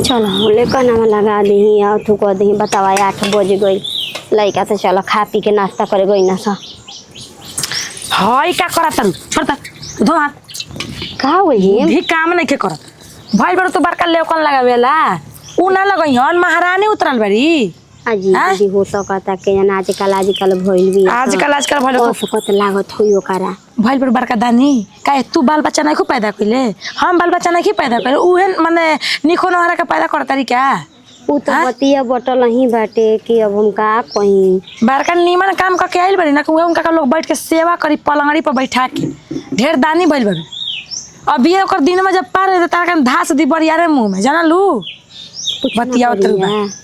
चलो लेकर ना लगा दी और तू कह दी बतावा 8 बज गई लड़का से चलो खा पी के नाश्ता करे गई ना सा हाय का करत छोड़ धो हाथ का होई भी काम नहीं के करत भाई बड़ तो बड़का लेकन लगावेला उ ना लगइहन महारानी उतरल बड़ी अजी हो सकता के जना आजकल भइल भी आजकल भइल ओ सकत लागत होई ओकरा भइल बड़ बड़का दानी काहे तू बाल बच्चा नहीं को पैदा कइले हम बाल बच्चा नहीं पैदा कइले उहे माने निखो नहरा के पैदा कर तारी क्या उ तो बतिया बटल ही बाटे कि अब हम का कहीं बड़का नीमन काम करके आइल बड़ी ना कि उनका लोग बैठ के सेवा करी पलंगड़ी पर बैठा के ढेर दानी भइल बड़ी अब ये ओकर दिन में जब पार रहे तारा धास दी बड़ियारे मुंह में जाना लू बतिया उतर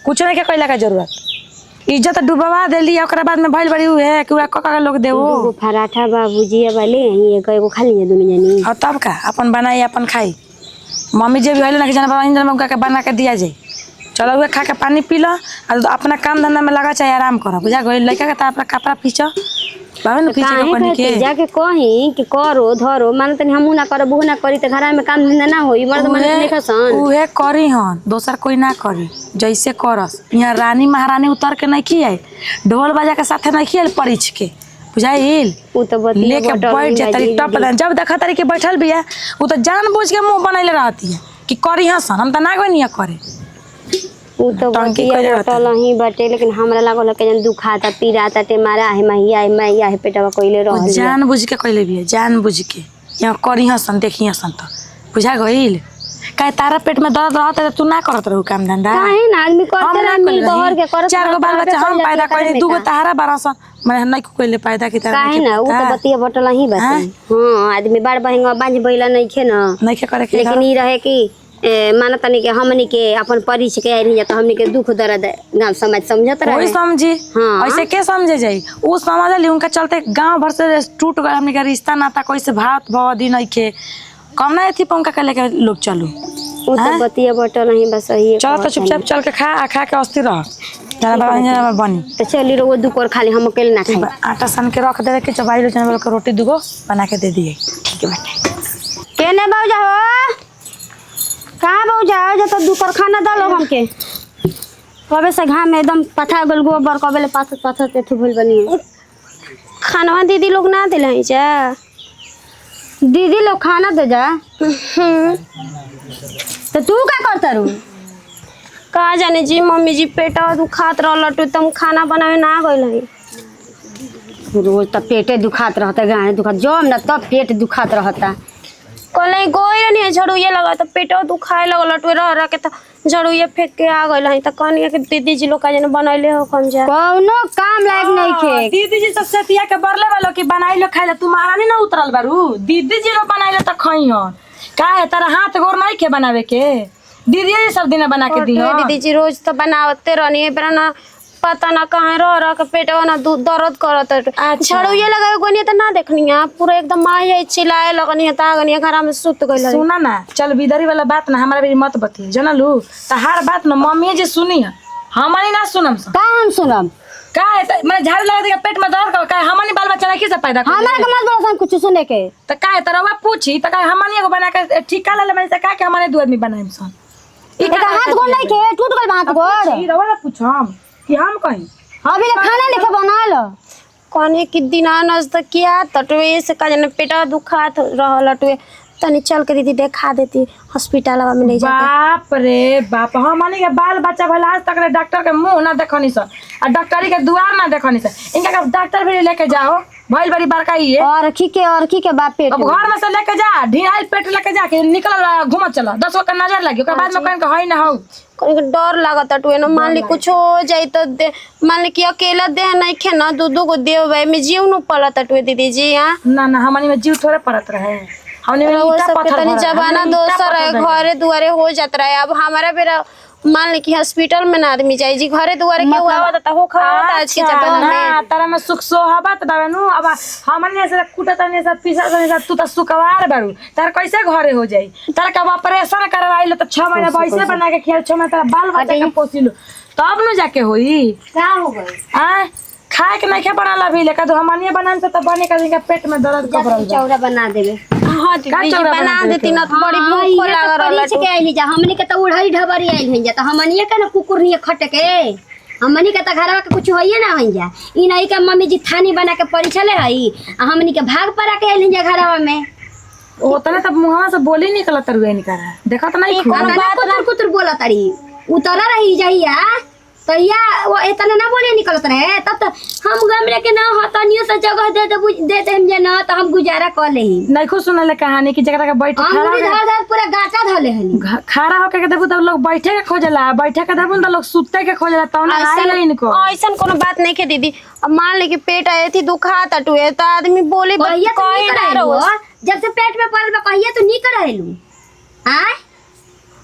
कुछ नहीं के कइला का जरूरत इज्जत डुबवा देली ओकरा बाद में भइल बड़ी हुए कि का लोग देवो एगो पराठा बा भुजिया वाले एगो खा लिए दोनों जनी और तब का अपन बनाई अपन खाई मम्मी जे भी होले ना कि जाना बना में उनका बना के दिया जाए चलो हुए खा के पानी पी लो और अपना काम धंधा में लगा चाहे आराम करो बुझा गई लड़का के अपना कपड़ा पीछो बाबू न पीछे के पानी के जाके कहीं कि करो धरो मान तनी हमू ना करब बहू ना करी त घर में काम धंधा ना होई मर्द मन नहीं खसन उहे करी हन दोसर कोई ना करी जैसे करस यहाँ रानी महारानी उतर के नहीं खियाई ढोल बजा के साथे नहीं खियाल परिछ के बुझाइल उ तो बतिया लेके बैठ जा तरी टप जब देखा तरी के बैठल बिया उ तो जानबूझ के मुंह बनैले रहती है कि करी हसन हम त ना गई करे उ तो बतिया बटल ही बाटे लेकिन हमरा लागल के जन दुखाता पीराता ते मारा है मैया है पेटवा कइले रह जानबूझ के कइले बिया जानबूझ के यहाँ करी हसन देखी हसन त बुझा गइल काहे तारा पेट में दर्द रहत है तू ना करत रहू काम धंधा काहे ना आदमी करते ना मिल बहर के करत 4 गो बाल बच्चा हम पैदा कइले 2 गो तारा बारसन मैं नहीं कइले पैदा की तरह काहे ना उ तो बतिया बटल ही बाटे हां आदमी बाड़ बहेंगा बांझ बैला नहीं खे ना नहीं के करे के लेकिन ई रहे कि मानतनी के हमनी के अपन परिच के आई त हमनी के दुख दर्द गांव समाज समझत रहे कोई समझी ऐसे के समझे जाई उ समझ ली उनका चलते गांव भर से टूट गए हमनी के रिश्ता नाता कोई से भात भवदी नहीं के कम ना थी पंखा के लेके लोग चलू उ तो बतिया बटल ही बस ही चल तो चुपचाप चल के खा के अस्थिर रह जाना बाबा बनी तो चली रो दुकोर खाली हम अकेले ना खाई आटा सान के रख दे के चबाई लो चना के रोटी दुगो बना के दे दिए ठीक है बेटा केने बाऊ जा हो कहाँ बाऊ जाओ जो तो दुकोर खाना डालो हमके कबे से घाम में एकदम पथा गल गोबर कबे ले पाथर ते भूल बनी खाना दीदी लोग ना दिले हैं जा दीदी लोग खाना दे जा तो तू क्या करता रू कहा जाने जी मम्मी जी पेटा दुखात रहल तुम खाना बनावे ना गइल है रोज तो पेटे दुखात रहता गाने दुखात जम ना तब पेट दुखात रहता कल गोई नहीं झड़ू ये लगा तो पेटो दुखाए लगल टुए रह के तो झड़ू ये फेंक के आ गइल है तो कहनी कि दीदी जी लोग का जने बनैले हो कम जा कौनो काम लायक नहीं खे दीदी जी सबसे पिया के बरले वालो की बनाइलो खाइले तू महारानी ना उतरल बारू दीदी जी लो बनाइले त खई हो काहे तारा हाथ गोर नहीं के बनावे के दीदी जी सब दिन बना के दियो दीदी जी रोज तो बनावते रहनी है पर ना पता ना कहाँ रह के पेटवा ना दर्द करत झड़ू ये लगाए गनी तो ना देखनी है पूरा एकदम माई चिल्लाए लगनी है तागनी है घर में सुत गइल सुना ना चल बिदरी वाला बात ना हमारा भी मत बतिए जना लू त हर बात ना मम्मी जी सुनी है हमनी ना सुनम का हम सुनम का है मैं झाड़ू लगा देगा पेट में दर्द का हमनी बाल बच्चा नहीं से पैदा कर हमारा के मत बोलो कुछ सुने के त का तरवा पूछी त का हमनी को बना के ठीक कर ले मैं से का के हमने दो आदमी बनाइम सन एक हाथ गोड़ नहीं के टूट गइल हाथ गोड़ ई रवा पूछम कि हम कहीं अभी ले खाना लेके बना लो कहनी कि दिना नज तक किया तटवे से का जने पेटा दुखात रहल टुए तनी चल के दीदी देखा देती हॉस्पिटल में ले जा बाप रे बाप हमनी के बाल बच्चा भला आज तक डॉक्टर के मुंह ना देखनी स आ डॉक्टरी के दुआर ना देखनी स इनका का डॉक्टर भी लेके जाओ भइल बड़ी बड़का ही है और की के बाप पेट अब घर में से लेके जा ढिलाई पेट लेके जा के निकल घूमत चला 10 गो का नजर लगी ओकर बाद में कहीं के हई ना हो कहीं डर लागत टुए ना मान ली कुछ हो जाई तो मान ली कि अकेला देह नहीं खे ना दू गो देव भाई में जीव न पलत टुए दीदी जी हां ना हमनी में जीव थोड़े पड़त रहे हमनी में ईटा पत्थर तनी जमाना दोसर है घरे दुआरे हो जात रहे अब हमारा बेरा मान ली कि हॉस्पिटल में ना आदमी जाई जी घरे दुआरे के आवत त हो खावत आज के जमाना में तारा में सुख सोहबत बानु अब हमने से कुटत ने से पिसा से तू त सुकवार बारू तार कैसे घरे हो जाई तार का ऑपरेशन करवाइलो त 6 महीना वैसे बना के खेल 6 महीना तारा बाल बच्चा के पोसिलो तब न जाके होई का हो गई आ खाए के नहीं के बनाला भी लेका तो हमनिए बनान से त बने का पेट में दर्द कबरल चौरा बना देबे हां दीदी चौरा बना बना देती ना तो बड़ी हाँ, भूख ये लग तो रहल परीछ के आइली जा हमनी के तो उड़हरी ढबरी आइल हन जा तो हमनी के ना कुकुर नहीं खट के हमनी के तो घरवा के कुछ होइए ना हन जा ई नहीं के मम्मी जी थानी बना के परिछले हई आ हमनी के भाग परा के आइल हन जा घरवा में ओतने तब मुहवा से बोली निकलत रुए निकल देखत नहीं कोनो बात कुतर कुतर बोला तारी उतरा रही जाइया तो या वो इतना ना बोले निकलत रहे तब तो हम गमरे के ना हतनियो से जगह दे दे हम जे ना तो हम गुजारा कर लेही नहीं खुद सुनले कहानी की जगह के बैठ हम खड़ा धर धर पूरा गाटा धले हनी खड़ा होके के देखो तब लोग बैठे के खोजला बैठे के देखो तो लोग सुते के खोजला तब ना आएला इनको ऐसा कोनो बात नहीं के दीदी अब मान ले कि पेट आए थी दुखा टटुए तो आदमी बोले कहिए तो कहे नहीं ना कराइलू रहो जब से पेट में पड़ल बा कहिए तो नहीं कराइलू आय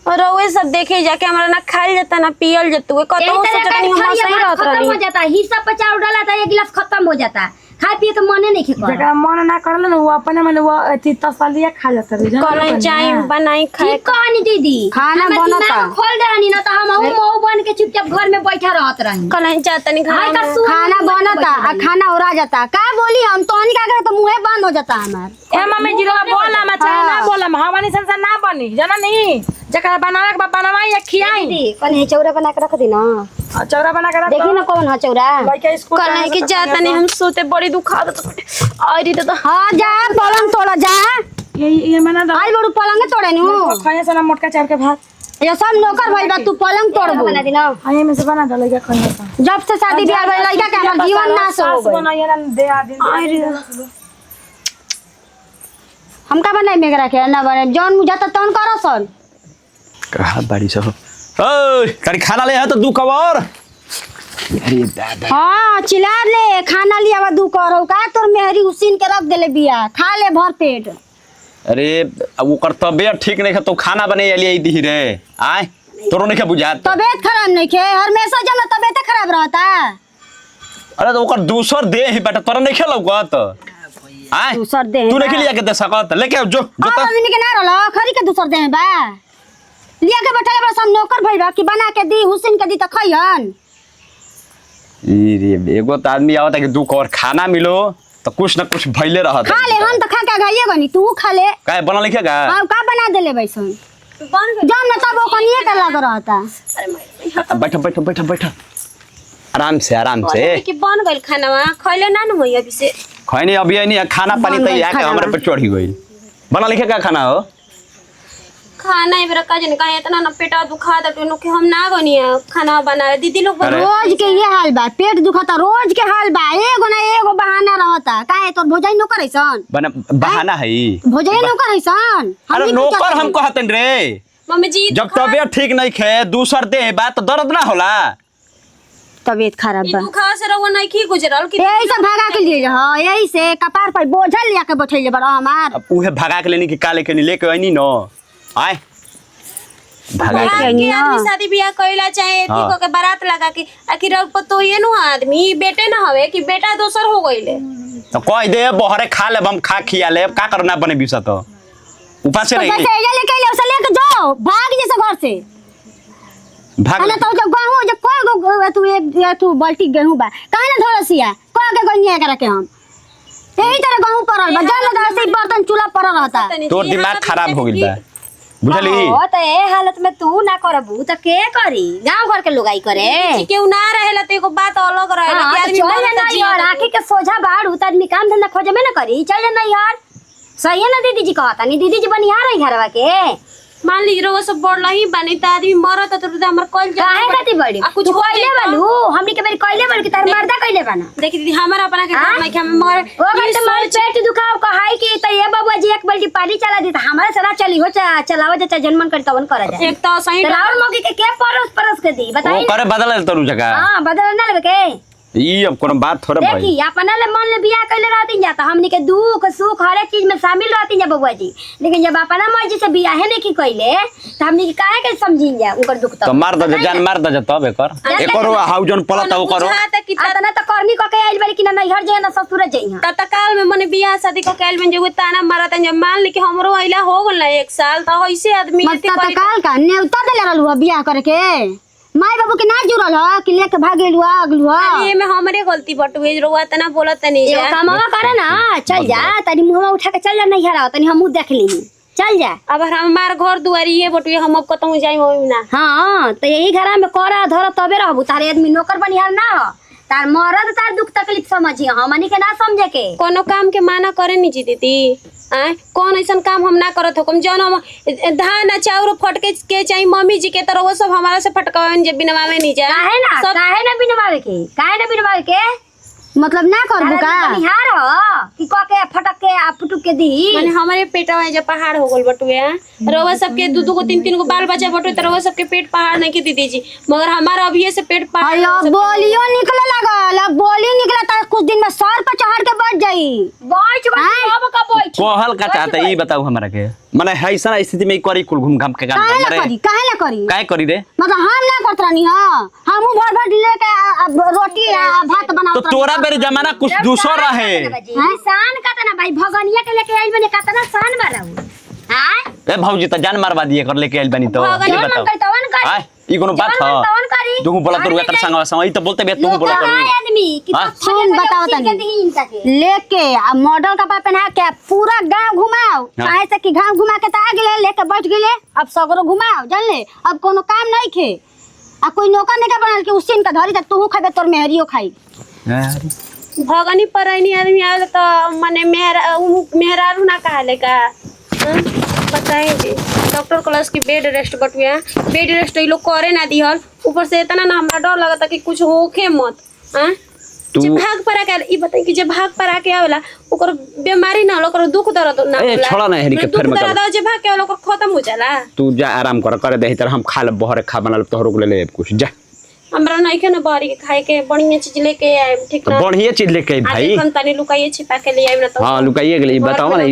और रहुए सब देखे जाके हमरा ना खाइल जाता ना पियल जतुए कतौ सोचता नहीं हम सही रहत खत्म हो रही जाता हिस्सा पचाव डाला था एक गिलास खत्म हो जाता खाए पिए के मने नहीं खेकर जगह मन ना करल ना वो अपने मन वो अथी तसलिया खा जाता रे कल चाय बनाई खाए ठीक कहानी दीदी खाना हमें बनता। दिमाग खोल देनी ना तो हम मऊ बन के चुपचाप घर में बैठा रहत रही कल जाता नहीं हाय का खाए सुन खाना बनता आ खाना उड़ा जाता का बोली हम तो का करे तो मुंह बंद हो जाता हमार ए मम्मी जी बोला मैं चाहे ना बोला हमारी संसार ना बनी जाना नहीं जकरा बनावे के बनवाई या खियाई दीदी कने चौरा बना के रख दी ना चौरा बना के रख देखी ना कौन है चौरा लड़का स्कूल कल के जाता नहीं हम सोते बड़ी दुखा देता आई तो हां जा पलंग तोड़ा जा ये मना दो आई बड़ू पलंग तोड़े नु खाया से ना मोटका चार के भात ये सब नौकर भइल बा तू पलंग तोड़बो बना दी ना आये में से बना दो लड़का खाया से जब से शादी ब्याह भइल लइका के हमर जीवन नाश हो गइल बनाइए ना दे आदमी हमका बनाई में रखे ना बने जौन मुझाता तौन करो सन कहा बाड़ी सब ओए करी खाना ले है तो दू कवर अरे दादा हां चिल्ला ले खाना लिया दू करो का तोर मेहरी उसीन के रख देले बिया खा ले भर पेट अरे अब ओकर तबियत ठीक नहीं है तो खाना बने लिए दी रे आय तोरो नहीं के बुझात तबीयत खराब नहीं के हमेशा जब तबीयत खराब रहता अरे तो ओकर दूसर दे ही बेटा तोरा नहीं खेलौगत आय दूसर दे तू नहीं लिया के दे सकत लेके आओ जो जो और आदमी के ना रहलो खरी के दूसर दे बा लिया के बैठले बड़ा सब नौकर भइल बा कि बना के दी हुसैन के दी त खइहन ई रे एगो तो आदमी आवता कि दू कवर खाना मिलो तो कुछ ना कुछ भइले रहत खा ले हम तो खा के गइए गनी तू खा ले काहे बना लिखेगा हां का बना देले बैसन बन जम न तब ओकनिए के लग रहता बैठ बैठ बैठ बैठ आराम से कि बन गइल खाना खइले ना न होई अभी से खैनी अभी नहीं खाना पानी तो आके हमरा पे चढ़ी गई बना लिखेगा खाना हो खाना इबरा का जन का इतना ना पेटा दुखा द टुनु के हम ना गनी खाना बनावे दीदी लोग अरे। रोज के ये हाल बा पेट दुखता रोज के हाल बा एगो ना एगो बहाना रहता काहे तोर भोजाई न करैसन बना बहाना है भोजाई न करैसन अरे नौकर हम कहतन रे मम्मी जी जब तबियत ठीक नहीं खे दूसर दे बात तो दर्द ना होला तबीयत खराब ई बा दुखा से रहुआ नहीं की गुजरल कि यही से भागा के लिए हां यही से कपार पर बोझल लिया के बैठैले बड़ा हमार अब उहे भगा के लेनी कि काले के नहीं लेके आनी न आय भगा के के आदमी शादी ब्याह कइला चाहे हाँ। ठीक के बारात लगा के आखिर अब तो ये नु आदमी बेटे ना हवे कि बेटा दोसर हो गइले तो कह दे बहरे खा ले हम खा खिया ले का करना बने बिसा तो उपास से तो रही कैसे ये लेके ले उसे लेके जाओ भाग जैसे घर से भाग अने तो जब गहूं जब कोई गो तू एक तू बाल्टी गेहूं बा काहे ना धोलसिया को के गनिया करे के हम यही तरह गहूं परल बा जल लगा से बर्तन चूल्हा पर रहता तोर दिमाग खराब हो गइल बा बुझली ओ तो ए हालत में तू ना करबू तो के करी गांव घर के लोगाई करे केहू ना रहेला तो एगो बात अलग रहेला कि आदमी चल बनत ना जिया यार आंखें के सोझा बाढ़ उत आदमी काम धंधा खोजे में ना करी चल ना यार सही है ना दीदी जी कहता नहीं दीदी जी बनिया रही घरवा के मान लीजिए रहुआ सब बढ़ला ही बनी त आदमी मरत तो हमर कल जा काहे खाती बड़ी आ कुछ तू कइले बालू हमनी के बेरी कइले बालू कि तार मर्दा कइले बाना देखी दीदी हमारा अपना के काम नहीं कि हम मर ओ बट मार पेट दुखाव कहाई कि त ये बाबू जी एक बाल्टी पानी चला दी त हमारे सरा चली हो चलावा जा जन्मन कर तवन करा जा एक तो सही राउर मौके के परस परस के दी वो बताई करे बदल तोरू जगह हां बदल ना लेबे के ई अब कोनो बात थोड़े भाई देखी अपना ले मन ले बियाह कइले रहती जा त हमनी के दुख सुख हर एक चीज में शामिल रहती जा बबुआ जी लेकिन जब अपना मर्जी से बियाह नहीं की कइले त हमनी के काहे के समझिन जा उनकर दुख तो मार दे जान मार दे तब एकर हाउ जन पलत हो करो आतना त करनी क के आइल बारी कि ना नैहर जे ना ससुर जे हां तत्काल में मने बियाह शादी को कैल में जो ताना मारत जब मान ली कि हमरो आइला हो गल ना एक साल तो ऐसे आदमी मत तत्काल का नेवता देले रहलू बियाह करे के माई बाबू के ना जुड़ल ह कि लेके भाग गेलू अगलू ह ये में हमरे गलती बटुए रोवा तना बोलत नहीं एगो कामवा करे ना चल जा तनी मुंहवा उठा के चल जा नहीं हरा तनी हमू देख ली चल जा। अब हमार घर दुआरी ये बटुए हम अब कतहु जाई मम्मी ना। हाँ तो यही घर में करा धर तबे रहबू तारे आदमी नौकर बनिहार ना हो तार मरद तार दुख तकलीफ समझी हमनी के ना समझे के कोनो काम के माना करे नहीं जी दीदी। आय कौन ऐसा काम हम ना करत हो जौन हम धान चाउर फटके के चाहिए मम्मी जी के तरह वो सब हमारा से फटकावे जे बिनवावे नहीं जा काहे ना बिनवावे के मतलब ना करबू का बनिहार हो कि क के फटक के आ फुटुक के दी माने हमारे पेटवा जे पहाड़ हो गल बटुए रोवा सबके दू को तीन को बाल बच्चा बटुए त रोवा सबके पेट पहाड़ नहीं के दीदी जी मगर हमारा अभी से पेट पहाड़ अयो बोलियो निकले लगल अब बोली निकला त कुछ दिन में सर पर चढ़ के बैठ जाई बैठ अब का बैठ कहल का चाहता ई बताऊ हमरा के माने ऐसा स्थिति में करी कुल घूम घाम के काम काहे ना करी काहे करी रे मतलब हम ना करत रहनी हां हमहू भर भर लेके रोटी आ भात बनावत तो तोरा बेर जमाना कुछ दूसर रहे शान का तना भाई भगनिया के लेके आइल बने का तना शान बाराऊ हां ए भौजी त जान मारवा दिए कर लेके आइल बनी तो ई बताओ हां ई कोनो बात ह तू बोला तो कर संग संग ई तो बोलते बे तू बोला कर आदमी कि सुन बताओ तनी लेके आ मॉडल कपड़ा पहना के पूरा गांव घुमाओ काहे से कि गांव घुमा के त आ गेले लेके बैठ गेले अब सगरो घुमाओ जान ले अब कोनो काम नहीं खे आ कोई नौकर नहीं का बनल के उसीन का धरी त तू खाबे तोर मेहरियो खाई भगनी परैनी आदमी आवे तो माने मेहरारू ना कहले का बताएं जी डॉक्टर क्लास की बेड रेस्ट बटुए बेड रेस्ट ये लोग करे ना दिहल ऊपर से इतना ना हमरा डर लगता कि कुछ होखे मत हां जे भाग पर आके ई बताई कि जे भाग पर आके आवेला ओकर बीमारी ना होला ओकर दुख दर्द ना होला ए छोड़ा ना हेरी के फेर में दर्द जे भाग के आवेला ओकर खत्म हो जाला तू जा आराम कर दे तर हम खा ले बहरे खा बनल तोहरो को ले कुछ जा हमरा नहीं के ना बाहरी के खाए के बढ़िया चीज लेके आए ठीक ना बढ़िया चीज लेके आई भाई आज तनी लुकाइए छिपा के ले आए ना तो हां लुकाइए गेली बताओ ना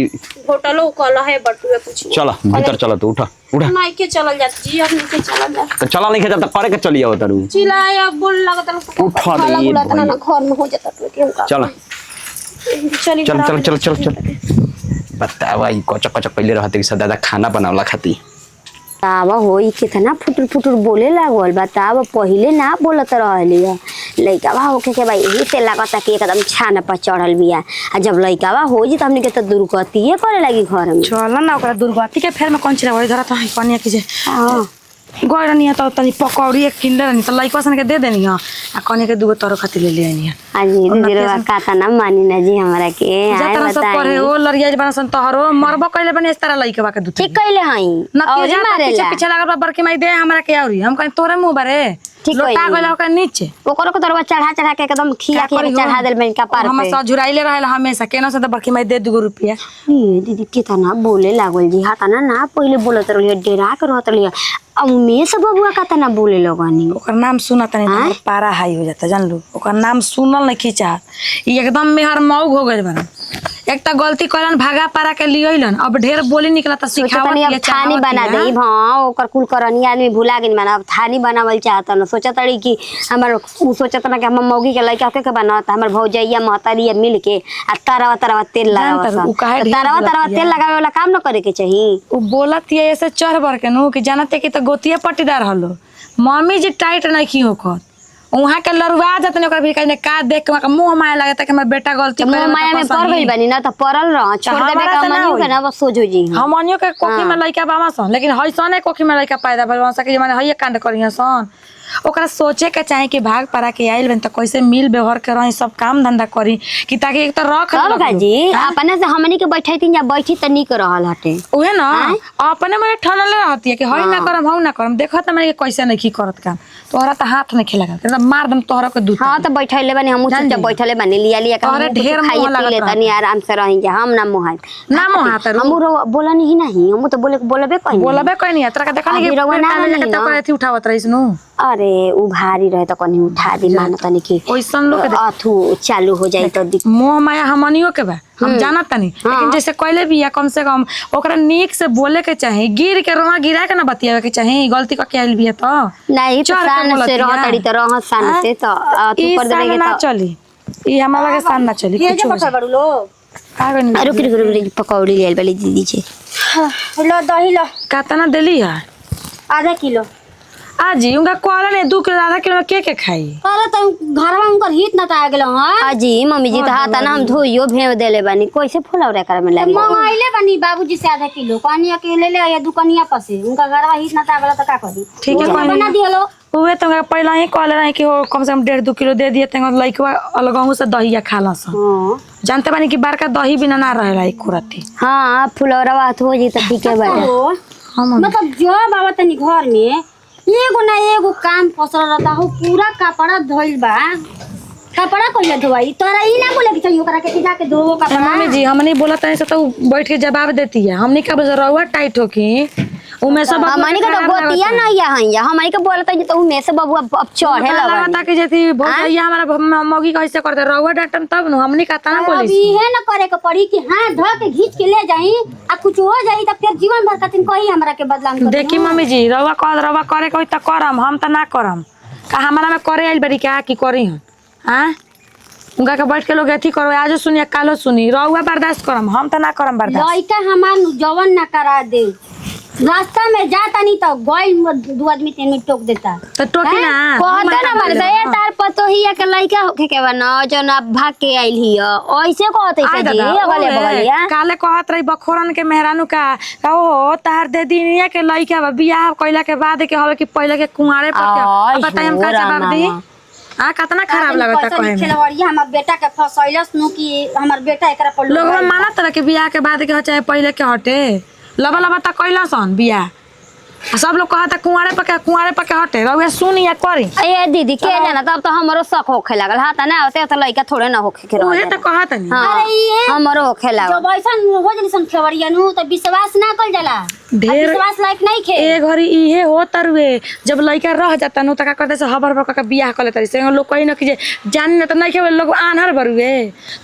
होटलो कल है बटुए कुछ चल भीतर चल तू उठा उठा नहीं के चलल जात जी अब नहीं के चलल जा तो चला नहीं खेता तो करे के चली आओ तरू चिल्लाया बोल लगत ना उठा खाला दे बुलात ना घर में हो जाता तो क्यों का चल चली चल चल चल चल चल बतावा ई कचक कचक पहले रहते कि दादा खाना बनावला खाती बतावा होई कितना फुटुर फुटुर बोले लागल बतावा पहिले ना बोलत रहलिया लइकावा होके के भाई यही से लागता कि एकदम छान पर चढ़ल बिया आ जब लइकावा हो जी त हमनी के त दुर्गतिए करे लगी घर में चल ना ओकरा दुर्गति के फेर में कौन चिरा वही धरा तो कनिया की जे गरनिया तो तनी पकौड़ी एक किलो नहीं तो लइका सन के दे देनी हां आ कनिया के दुगो तरो खातिर ले ले आनी आज दीदी रे काता ना मानी ना जी हमरा के आए जतरा सब पढ़े ओ लरिया बना सन तोहरो मरबो कइले बने इस तरह लइका के दूध ठीक कइले हई ना के जा पीछे पीछे लागल बरके माई दे हमरा के औरी हम कहीं तोरे मुंह बारे ठीक लोटा गइला ओकर नीचे ओकरो को तरवा चढ़ा के एकदम खिया के चढ़ा देल बन का पार पे हम सब झुराइले रहल हमेशा केनो से त बरके माई दे 2 रुपया ये दीदी कितना बोले लागल जी हाता ना पहिले बोलत रहलिए डेरा के रहत रहलिए अब में सब बबुआ काता बोले लगनी ओकर नाम सुना तनी हमर पारा हाई हो जाता जान लो ओकर नाम सुनल नहीं खींचा ई एकदम मेहर मौग हो गइल बना एक त गलती करन भागा पारा के लियलन अब ढेर बोली निकला त सिखावत अब थानी बना देई हां ओकर कुल करनी आदमी भुला गेल माना अब थानी बनावल चाहत न सोचत रही कि हमर उ सोचत ना कि हम मौगी के लइका के बनावत हमर भौजैया महतारिया मिल के आ तरवा तेल लगावत तरवा तेल लगावे वाला काम न करे के चाहिए उ बोलत ये ऐसे चढ़ बर के नु कि जानते कि त गोतिया पट्टीदार हलो मम्मी जी टाइट नहीं की होकर वहां के लरुआ जतने ओकर भी कने का देख के मुंह माया लागता कि हमर बेटा गलती मुंह माया में पड़ गइल बनी ना त परल रह छोड़ देबे का मनियो के ना बस सोजो जी हमनियो के कोखी में लइका बामा सन लेकिन हइसने कोखी में लइका पैदा भइल सके माने हइए कांड करिया सन ओकरा सोचे के चाहे कि भाग पारा के आइल बन त कैसे मिल व्यवहार के रही सब काम धंधा करी कि ताकि एक त रख जी अपने से हमनी के बैठैतिन या बैठी त निक रहल हटे ओहे ना अपने में ठनले रहती है कि हई ना करम हऊ ना करम देखत मैं कैसे नहीं की करत काम तोहरा त हाथ नहीं खिला कर मार दम तोहरा के दूध हां त बैठैले बनी हमहु चुपचाप बैठले बनी लिया तोहरा ढेर खाइए पीले तनी आराम से रही जा हम ना मोहात ना मोहात हमरो बोलनी ही नहीं हम त बोलबे कोई नहीं तोरा के देखनी कि काले के त अथी उठावत रहिस नु अरे उ भारी रहे त कनी उठा दी मान तनी कि ओइसन लोग अथु चालू हो जाई त मोह माया हमनियो के बा हम जानत तनी लेकिन जैसे कहले भी या कम से कम ओकरा नीक से बोले के चाहे गिर के रोहा गिरा के ना बतियावे के चाहे गलती क के आइल बिया त नहीं तो शान से रह तड़ी त रह शान से त तू कर देबे के ना चली ई हमरा लगे शान ना चली ये जो पकड़ बड़ू लो का गनी रुक पकौड़ी लेल वाली दीदी छे लो दही लो कातना देली है आधा किलो आजी उनका कहला नहीं 2 किलो आधा किलो में के खाई अरे तो घर में उनकर हित न आ गेलो हां अजी मम्मी जी तो हाथ ना हम धोइयो भेव देले बानी कैसे फुलौरा करे में लगी मंगाइले बनी बाबूजी से आधा किलो कनिया के ले ले या दुकनिया पर से उनका घर में हित न आ गेलो तो का करी ठीक है कोई बना दियो उहे तो पहले ही कहले रहे कि वो कम से कम 1.5-2 किलो दे दिए तेंग लइकवा अलगहू से दहिया खाला सन हां जानते बानी कि बार का दही बिना ना रहेला एक खुरती हां फुलौरा बात हो जी तो ठीक है बाटे हां मतलब जो बाबा तनी घर में एगो ना एगो काम फसल रहता हो पूरा कपड़ा धोइल बा कपड़ा कोई धोई तोरा ई ना बोले कि चल ओकरा के जाके धोवो कपड़ा मम्मी जी हमने बोला तनी से तो बैठ के जवाब देती है हमने का रहुआ टाइट हो की उमे सब हमनी के तो गोतिया नहीं है हइया हमनी के बोलत है तो उमे से बबुआ अब चढ़े लगा लगा कि जति भौजैया हमारा मौगी कैसे करते रहुआ डांटन तब न हमने का तना बोली अभी है ना करे के पड़ी कि हां धो के घींच के ले जाई आ कुछ हो जाई त फिर जीवन भर खातिर कहीं हमरा के बदलाव कर देखी मम्मी जी रहुआ करे कोई त करम हम त ना करम का हमारा में करे आइल बड़ी का की करी हम हां उनका के बैठ के लोग अथी करो आज सुनिए कालो सुनी रहुआ बर्दाश्त करम हम त ना करम बर्दाश्त लइका हमार जवन ना करा दे रास्ता में जाता नहीं तो गोइल 2 आदमी 3 मिनट टोक देता त टोकी ना कहते ना मन से ये तार पतोहिया के लइका होखे के बना जो ना भाग के आइल हिया ऐसे कहते से जी अगले बगलिया काले कहत रही बखोरन के मेहरानू का हो तार दे दिनिया के लइका बा बियाह कइला के बाद के हवे कि पहिले के कुंवारे पर के बताई हम का जवाब दी आ कितना खराब लगता कहे में खेलवड़िया हमर बेटा के फसैलस नु कि हमर बेटा एकरा पर लोग मानत रहे कि बियाह के बाद के हो चाहे पहिले के हटे लबा लबा त कइला सन बियाह आ सब लोग कहता कुंवारे पर के हटे रउआ सुन या करी ए दीदी के जाना तब तो हमरो शक होखे लागल हां त ना होते तो लइका थोड़े ना होखे के उहे त कहत नहीं हां हमरो होखे लागल जब ऐसन हो जनी सन खेवड़िया नु त विश्वास ना कल जाला ढेर विश्वास लायक नहीं खे ए घरी इहे हो तरुए जब लइका रह जाता नु त का करते से हबर हबर का बियाह कर लेता से लोग कहि न कि जे जान न त नहीं के लोग आनहर बरुए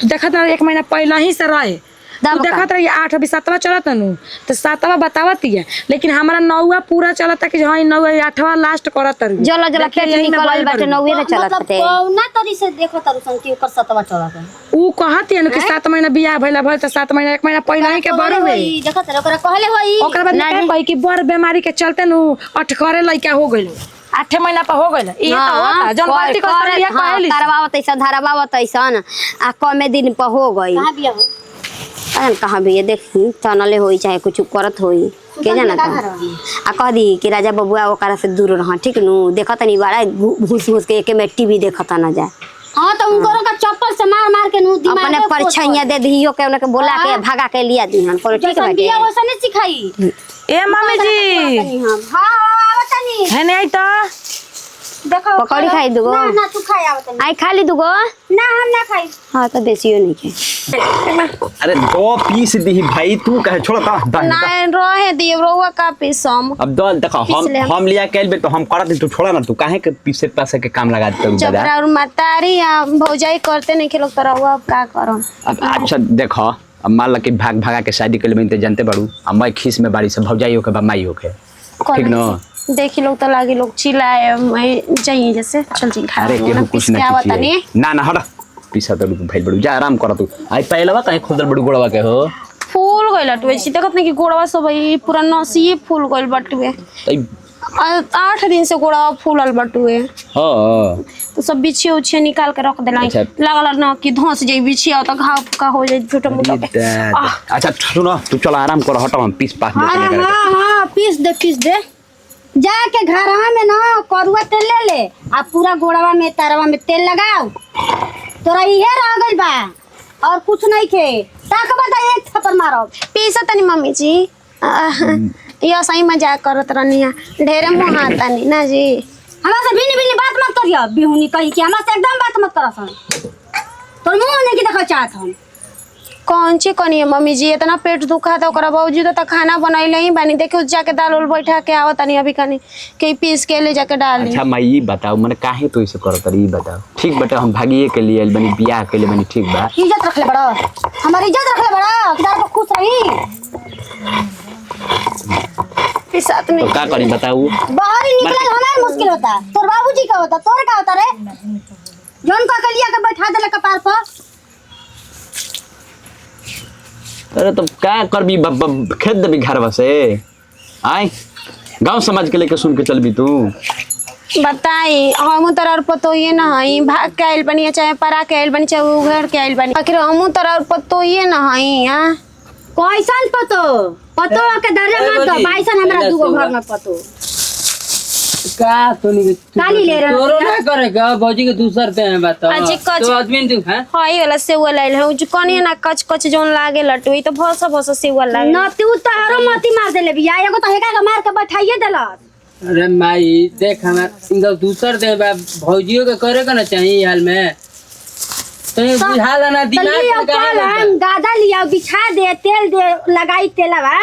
तू देखत ना 1 महीना पहले ही से रहे तू देखत रही 8 अभी 7वां चलत नु तो 7वां बतावत है लेकिन हमारा 9वां पूरा चलता कि हां 9वां 8वां लास्ट करत रही जला जला पेट निकलल बाटे 9वें रे चलत बाटे कौना तरी से देखो तारू सन कि ओकर 7वां चलत ऊ कहत है कि 7 महीना बियाह भइला भइल त 7 महीना 1 महीना पहले ही के बरुए देखत रह ओकरा कहले होई ओकर बाद ना कहि कि बड़ बीमारी के चलते नु अठखरे लइका हो गइल 8 महीना पर हो गइल ई त होता जन गलती कर लिया कहली करवावत ऐसा धरवावत ऐसन आ कमे दिन पर हो गई कहां बिया हो कहाँ भी ये देखी तनले होई चाहे कुछ करत होई के जाना आ कह दी कि राजा बबुआ ओकरा से दूर रह ठीक नु देखत नहीं बड़ा घुस घुस के एक में टीवी देखत ना जाए हां तो उनको का चप्पल से मार मार के नु दिमाग अपने परछैया दे दियो के उनके बोला के भगा के लिया दीहन पर ठीक बाटे बिया वैसा नहीं सिखाई ए मम्मी जी हां आवत नहीं है नहीं तो देखो पकौड़ी खाई दुगो ना ना तू खाई आवत नहीं आई खाली दुगो ना हम ना खाई हां तो देसियो नहीं के अरे 2 पीस दी भाई तू कहे छोड़ता ना रहे दिए रहुआ का पीसम अब दो देखो हम लिया कैल बे तो हम करत तू छोड़ा ना तू काहे के पीछे पैसे के काम लगा देते जब दादा और मतारी भौजाई करते नहीं खेलो तो रहुआ अब का करम अच्छा देखो अब मान ला कि भागा के शादी कर ले जानते बाड़ू अब मैं खीस में बाड़ी से भौजाई के बमाई होके ठीक न देखी लोग तो लागे लोग चिल्लाए मैं जाइए जैसे चल जी खा अरे केहू कुछ ना ना ना हट पीसा तो भाई बड़ू जा आराम कर तू आई पहलवा कहीं खुदर बड़ू गोड़वा के हो फूल गइल टुए छी देखत नहीं कि गोड़वा सब ई पूरा नसिए फूल गइल बटुए 8 दिन से गोड़वा फूलल बटुए हां तो सब बिछिए उछिए निकाल के रख देला अच्छा। लागल ना कि धंस जाई बिछिए तो घाव का हो जाई छोटा मोटा के अच्छा सुनो तू चल आराम कर हट हम पीस पास देते हैं हां पीस दे जाके घरवा में ना करुआ तेल ले ले आ पूरा गोड़वा में तारवा में तेल लगाओ तोरा इहे रह गइल बा और कुछ नहीं खे ताक बता एक थप्पड़ मारो पीसा तनी मम्मी जी ये सही मजाक करत रहनिया ढेरे मुंह हातानी ना जी हमरा से बिनी बात मत करियो बिहुनी कही कि हमरा से एकदम बात मत करसन तोर मुंह नहीं कि देखो चाहत हम कौन ची कनी मम्मी जी इतना पेट दुखा था ओकरा बाबूजी तो खाना बनैले ही बानी देखो जाके दाल उल बैठा के आवत तनी अभी कनी के पीस के ले जाके डाल अच्छा मैं ये बताओ मैंने काहे तो इसे करत रही बताओ ठीक बेटा हम भागिए के लिए बनी बियाह के लिए बनी ठीक बा इज्जत रख ले बड़ा हमारी इज्जत रख ले बड़ा किधर को खुश रही पिसात में तो का करी बताओ बाहर ही निकले हमारे मुश्किल होता तोर बाबूजी का होता तोर का होता रे जोन का कलिया के बैठा देले कपार पर अरे तो क्या करबी खेत देबी घर बसे आई गांव समाज के लेके सुन के चलबी तू। बताई हम तोरा और पतो ये ना हई भाग के आइल बनी चाहे परा के आइल बनी चाहे उघर के आइल बनी आखिर हम तोरा और पतो ये ना हई हां कैसन पतो पतो के दर्जा मत दो भाईसन हमरा दूगो घर में पतो का तोनी के काली ले रहा तोरो ना करे का भौजी के दूसर ते हैं बता अजी कच तो आदमी तू हैं हई वाला से वाला आइल है जो कनी ना कच कच जोन लागे लटू ई तो भस भस से वाला लागे न तू तारो मती मार देले बिया एगो तो हेका के मार के बैठाइए देलस अरे माई देख हमार इनका दूसर दे बा भौजियों के करे का ना चाहिए हाल में तो ये बुझाल ना दिमाग लिया में कहां कल हम गादा लिया बिछा दे तेल दे लगाई तेलवा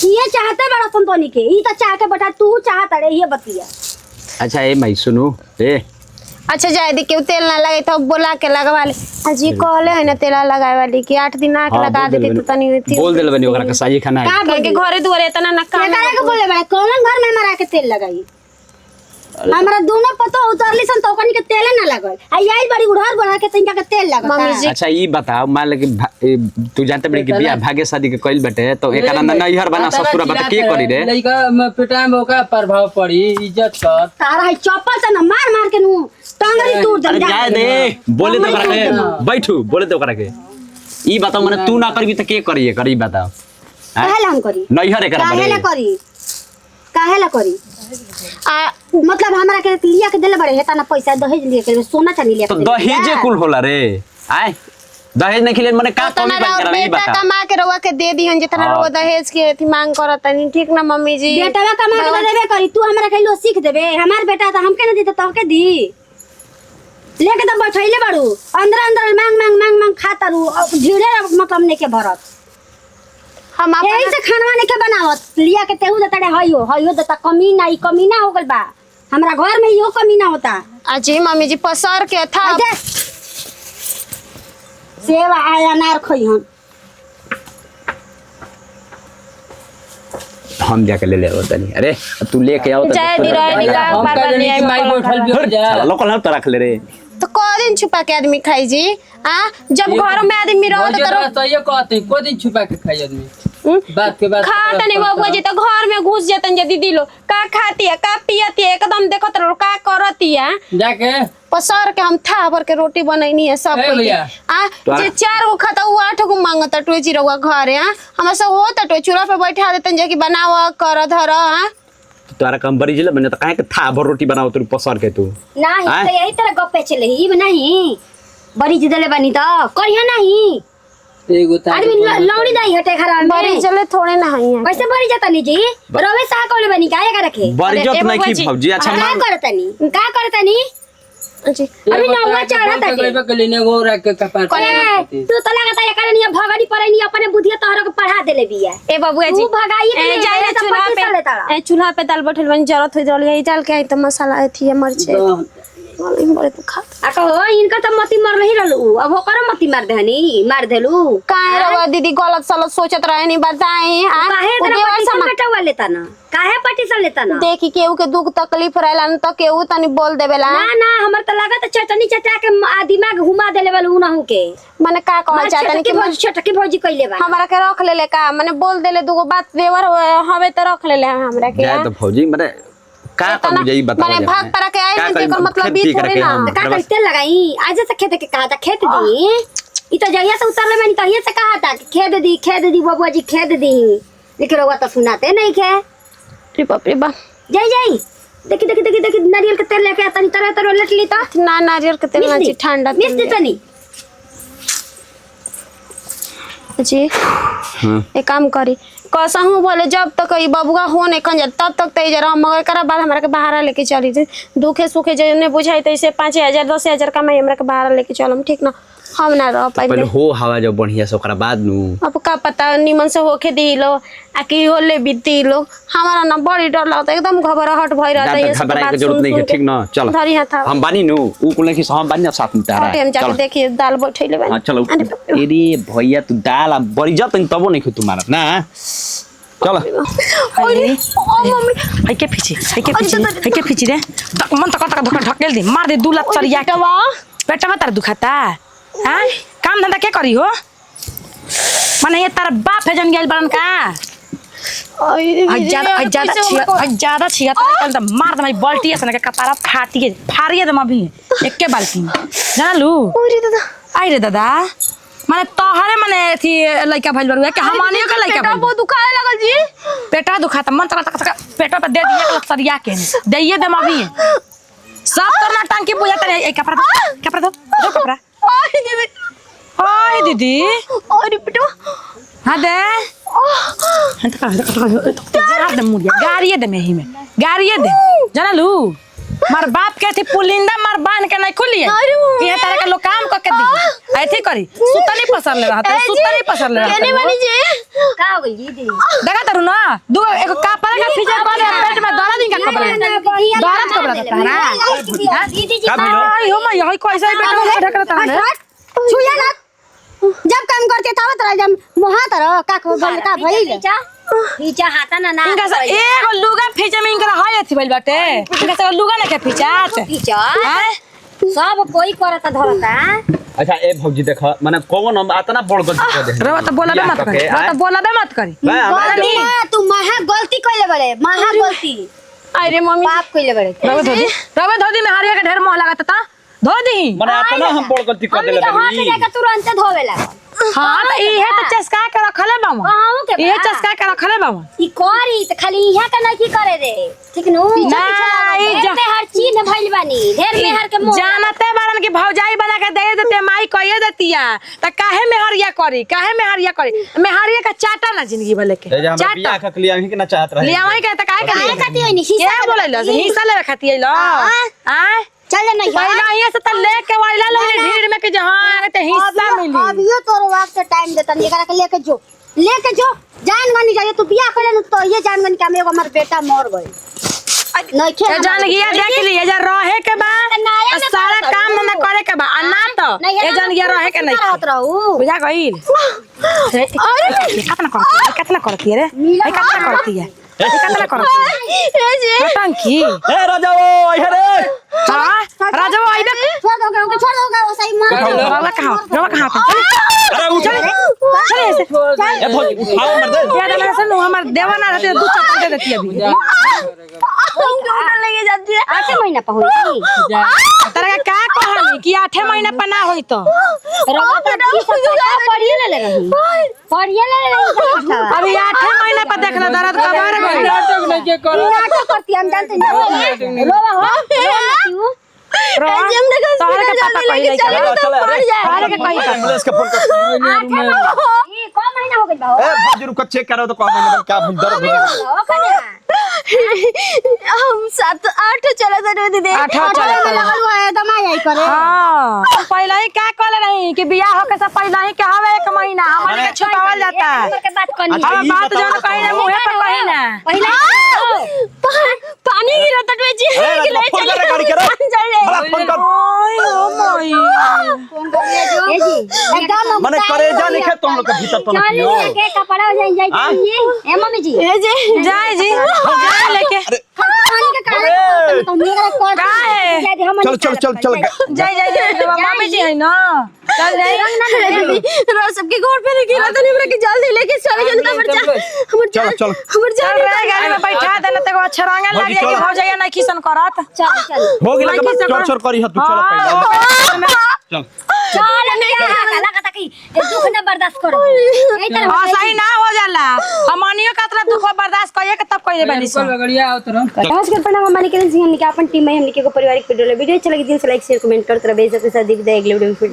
ये चाहते बड़ा संतोनी के ई तो चाह के बेटा तू चाहत रे ये बतिया अच्छा ए भाई सुनो ए अच्छा जाए दी केहू तेल ना लगे तो बोला के लगवा ले अजी कहले है ना तेल लगाए वाली कि 8 दिन आके लगा देती तो तनी होती बोल देल बनी ओकरा के साजी खाना है। का कहे के घरे दुआरे इतना ना काम एकरा के बोले बड़ा कौन घर में मारा के तेल लगाई हमरा दोनों पतो उतरली सन तो कनी के तेल ना लगल आ यही बड़ी उड़हर बढ़ा के तनिका के तेल लगल मम्मी जी अच्छा ई बताओ मान ले कि तू जानते बड़ी कि बियाह भागे शादी के कइल बटे तो एकरा ना नैहर बना ससुरा बता के करी रे लइका में पिटा में ओका प्रभाव पड़ी इज्जत कर तारा है चप्पल से ना मार मार के नु टांगरी तोड़ दे अरे जाए दे बोले तो ओकरा के बैठू बोले तो ओकरा के ई बताओ माने तू ना करबी त के करिए करी बताओ काहे हम करी नैहर एकरा काहे ला बड़े करी काहे ला करी आ मतलब हमरा के लिया के देले बड़े हेता ना पैसा दहेज लिए के सोना चांदी लिया तो के दहेजे कुल होला रे आय दहेज नहीं खिले माने का कमी तना बन करा ई बेटा बता कमा के रवा के दे दी हन जितना हाँ। रवा दहेज के थी मांग करत तनी ठीक ना मम्मी जी बेटावा कमा के देबे करी तू हमरा के लो सीख देबे हमार बेटा त हमके ना दी त तोके दी लेके त बैठैले बाड़ू अंदर अंदर मांग मांग मांग मांग खाता रू ढेरे मतलब ने के भरत हम यही अपन से खानवा ने के बनावत लिया के तेहू देता रे हयो देता कमी ना हो गल बा हमरा घर में यो कमी ना होता अजी मम्मी जी पसर के था अजे सेव आया नार खोई हम हम जाके ले ले तनी अरे तू लेके आओ जाए दी रहे निकाह हम बार का बार जाने नहीं की माई बैठल भी हो जा साला लोकल हम तो रख ले रे तो को दिन छुपा के आदमी खाई जी आ जब घर में आदमी रहो भौजी तो तो सही कहते को दिन छुपा के खाई आदमी बात के बात खाता नहीं बाबू जी तो घर में घुस जतन जे दीदी लो का खाती है का पियती है एकदम देखत रहो का करती है जाके पसर के हम था भर के रोटी बनैनी है सब ए कोई के। भैया। आ तो जे 4 गो खाता वो 8 गो मांगता टोची रहुआ घर है हमरा से होता टो चूल्हा पे बैठा देतन जे कि बनावा कर धर हां तोरा कम बड़ी जिले बने तो काहे के था भर रोटी बनाओ तू पसर के तू नहीं आय? तो यही तरह गप्पे चले ही नहीं बड़ी जिदले बनी तो करिया नहीं एगो ता आदमी लौड़ी दाई हटे खरा बड़ी चले थोड़े ना हई है कैसे बड़ी जाता नी जी रोवे सा कोले बनी काहे का रखे बड़ी अरे, जत ए नहीं बाबा की जी, भौजी अच्छा का मान करता नी जी अभी नौवा चढ़ा था गइबे के लेने वो रख के कपार पे तू तो लगता है करे नहीं भगड़ी पड़े नहीं अपने बुधिया तोहरा को पढ़ा देले बिया ए बाबुआ जी तू भगाई के ए, लिए जाए गए तो चूल्हा 25 साल तारा। पे चूल्हा पे दाल बैठल बन जरूरत हो रहल है डाल के आई तो मसाला थी मरचे बड़े तो खा आ कहो इनका तो मती मर रही रहलू अब ओकरो मती मार देहनी मार देलू काहे रवा दीदी गलत सलत सोचत रहे नहीं बताए काहे इतना पटीशन बेटा वाला लेता ना काहे पटीशन लेता ना देखी केहू के दुख तकलीफ रहेला न तो केहू तनी बोल देवेला ना ना हमर तो लागत चटनी चटा के दिमाग घुमा देले वाला उनहु के माने का कहल चाहता नहीं कि छटकी भौजी कइले बा हमरा के रख लेले का माने बोल देले दुगो बात व्यवहार हवे तो रख लेले हमरा के जाए तो भौजी माने का कर जाई बताओ माने भाग परा के आई नहीं तो मतलब भी थोड़े ना का करते लगाई आज से खेत के कहा था खेत दी ई तो जहिया से उतरले मैंने तहिया से कहा था कि खेत दी बबुआ जी खेत दी लेकिन रउआ तो सुनाते नहीं खे रे बाप रे बाप जाई जाई देखी नारियल के तेल लेके आता नहीं तरह तरह लट ली तो ना नारियल के तेल ना जी ठंडा मिस दे तनी जी एक काम करी कसहू बोले जब तक ई बबुआ हो नहीं खन तब तक तो जरा हम मगर करा बाद हमरा के बाहर लेके चली थी दुखे सुखे जो ने बुझाई तो इसे 5000 10,000 कमाई हमरा के बाहर लेके चलम ठीक ना हम ना रह पहले पाइले हो हवा जब बढ़िया से ओकरा बाद नु अब का पता निमन से होके दिलो आ कि होले बीती लो हमारा ना बड़ी डर लगता एकदम घबराहट भई रहता है ये सब घबराए बात के जरूरत नहीं है ठीक ना चलो धरी हाथ हम बानी नु ऊ कुल की हम बानी साथ में तारा हम जाके चलो देखिए दाल बैठैले हां चलो एरी भैया तू दाल बड़ी जत तबो नहीं खु तुम्हारा ना चलो ओए ओ मम्मी है के पीछे रे मन तक ढकेल दे मार दे 2 लाख चरिया के पेट में तार दुखाता हां काम धंधा के करी हो माने ये तार बाप है जन गेल बरन का ज्यादा छिया तो मार दे बाल्टी है के कपारा फाड़िए दम अभी एके बाल्टी में जाना लू आई रे दादा माने तोहरे माने थी लइका भइल बरुआ के हमनियो के लइका पेटा बहुत दुखाए लगल जी पेटा दुखाता मन तक पेटो पे दे दिए सरिया के दैये दम अभी सब करना टांकी बुझा करे ए कपड़ा दो कपड़ा ओए दीदी और पेटवा हां दे दे मुड़िया गाड़िए दे में गाड़िए दे जाना लू मार बाप के थी पुलिंदा मार बांध के नहीं खुलिए कि है तारे का लोग काम क के दी ऐथी करी सुता नहीं पसर ले रहा था सुता नहीं पसर ले रहा केने बनी जी का हो गई दीदी देखा तरू ना दो एक कपड़ा का फिजर कर पेट में दर्द दिन का कपड़ा तारा दीदी जी का भेलो आई हो मैं यही कैसे पेट में ढक रहा था छुया ना जब काम करके तावत रह जब मोहा तरह का बोल का भइल पीछा हाथा ना इनका से एगो लुगा फीचे में इनका हाय थी भइल बाटे इनका से लुगा ना के फीचात पीछा सब कोई करता धरता अच्छा ए भौजी देख माने कौन हम आतना बड़ गलती कर दे रो तो बोलाबे मत करी तू महा गलती कइले बड़े महा गलती अरे मम्मी पाप कइले बड़े रवे धोदी में हारिया के ढेर मोह लागत ता धो दी माने आतना हम बड़ गलती कर देले हाथ में जाके तुरंत धोवेला हां तो इहे तो चस्का के रखले बावा कहू के इहे चस्का के रखले बावा ई करी त खाली इहा का नहीं करे रे ठीक नु में हर चीज भइल बानी ढेर में हर के मुंह जानते बारन की भौजाई बना के दे देते माई कहिए देतिया त काहे में हरिया करी में हरिया का चाटा ना जिंदगी भले के ए जे हम बियाह के लिए ही के ना चाहत रहे लिया वही के त काहे के खाती होई नहीं क्या बोलैलो हिस्सा लेवे खाती आइलो आ चल नहीं पहला ही से त लेके वाइला लोग भीड़ में के जहां ते हिस्सा मिली अभियो तोर वक्त टाइम देता नहीं करा के लेके जो जान गनी जाए तू बियाह करे तो ये जान गनी का एगो हमर बेटा मर गई नहीं खे जान गया देख ली जा रहे के बा सारा काम धंधा करे के बा अन्ना तो ए जान गया रहे के नहीं रहत रहू बुझा गइल कितना करती है रे कितना करती है कितना करती है टंकी ए राजाओ आई रे हां राजा आई दे छोड़ दोगे वो सही मार रवा कहां अरे उठ चल ऐसे ए भौजी उठाओ मर दे क्या डाला से नो हमार देवा ना रहते दूध चाट दे देती अभी उठा लेके जाती है 8 महीना पे होई तेरा का कहानी कि 8 महीना पे ना होई तो रवा तो पढ़िए ले रही अभी 8 महीना पे देखला दर्द कबार गइल नाटक नहीं के करो नाटक करती हम जानते नहीं रोवा हो तोहरे के पापा कहि चल तोहरे के कहि एम्बुलेंस के फोन कर ये को महीना हो गई बा ए भौजी रुक चेक करो तो का महीने क्या भइल दर्द हो हम 7-8 चला था दीदी 8 चला लगल हुआ दमा यही करे हां पहले ही क्या कहले नहीं कि बियाह होके से पहले ही के हवे 1 महीना हमारे के छुपावल जाता के बात करनी हम बात जन कहि ना मुंह पे कहि ना पहले पानी गिरा तट में जी फोन कर गाड़ी करो बड़ा फोन कर ओए ओ मई फोन कर दिया जो एकदम माने करेजा लिखे तुम लोग के भीतर तो चल नहीं के कपड़ा हो जाए ए मम्मी जी जाए जी जाए लेके पानी के कारण तो मेरा कोड का है चल जाए मम्मी जी है ना चल जाए रोज सबके घर पे गिरा तो नहीं कि जल्दी लेके चल जनता हमर चल चल रे गाड़ी में बैठा देना ते अच्छा रंगे लग जाए कि हो जाए ना खिसन करत चल हो गेल के चल करी ह तू चल पहले चल चल लगा तक की दुख न बर्दाश्त करो नहीं तरह हां सही ना हो जाला हमनियो कतरा दुख बर्दाश्त कइए के तब कइले बानी कल बगड़िया आओ तरह नमस्कार प्रणाम हमारे किरण सिंह हमने के अपन टीम में हमने के पारिवारिक वीडियो अच्छा लगी दिल से लाइक शेयर कमेंट करते रहे बेइज्जती से दिख दे अगले वीडियो में फिर